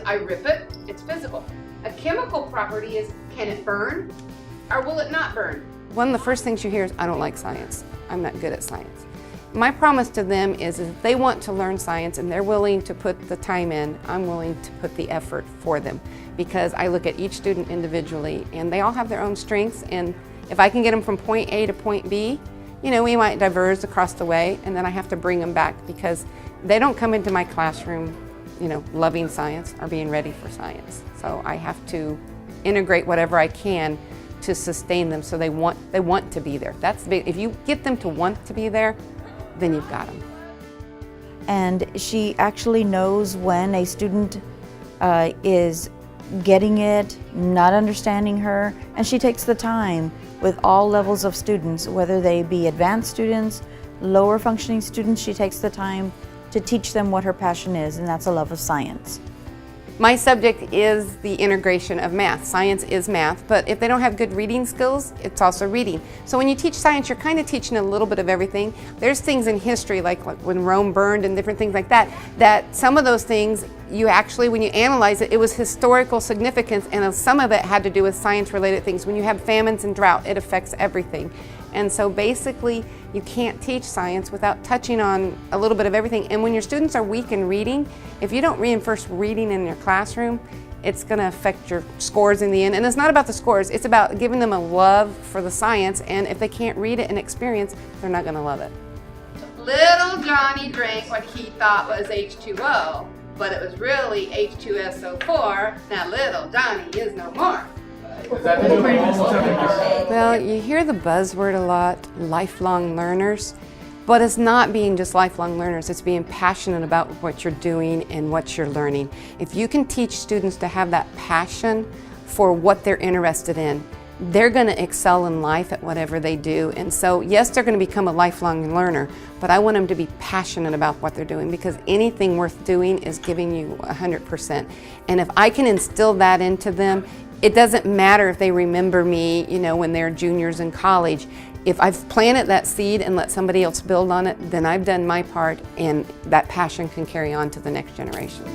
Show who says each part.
Speaker 1: I rip it, it's physical. A chemical property is, can it burn or will it not burn?
Speaker 2: One of the first things you hear is, I don't like science. I'm not good at science. My promise to them is if they want to learn science and they're willing to put the time in, I'm willing to put the effort for them, because I look at each student individually and they all have their own strengths, and if I can get them from point A to point B, you know, we might diverge across the way, and then I have to bring them back because they don't come into my classroom, you know, loving science or being ready for science. So I have to integrate whatever I can to sustain them so they want to be there. That's big. If you get them to want to be there, then you've got them.
Speaker 3: And she actually knows when a student is getting it, not understanding her, and she takes the time with all levels of students, whether they be advanced students, lower functioning students. She takes the time to teach them what her passion is, and that's a love of science.
Speaker 2: My subject is the integration of math. Science is math, but if they don't have good reading skills, it's also reading. So when you teach science, you're kind of teaching a little bit of everything. There's things in history, like when Rome burned and different things like that, that some of those things, you actually, when you analyze it, it was historical significance, and some of it had to do with science-related things. When you have famines and drought, it affects everything. And so basically, you can't teach science without touching on a little bit of everything. And when your students are weak in reading, if you don't reinforce reading in your classroom, it's going to affect your scores in the end. And it's not about the scores, it's about giving them a love for the science, and if they can't read it and experience, they're not going to love it.
Speaker 1: Little Johnny drank what he thought was H2O, but it was really H2SO4. Now little Johnny is no more.
Speaker 2: Well, you hear the buzzword a lot, lifelong learners, but it's not being just lifelong learners, it's being passionate about what you're doing and what you're learning. If you can teach students to have that passion for what they're interested in, they're going to excel in life at whatever they do. And so, yes, they're going to become a lifelong learner, but I want them to be passionate about what they're doing, because anything worth doing is giving you 100%. And if I can instill that into them, it doesn't matter if they remember me, you know, when they're juniors in college. If I've planted that seed and let somebody else build on it, then I've done my part, and that passion can carry on to the next generation.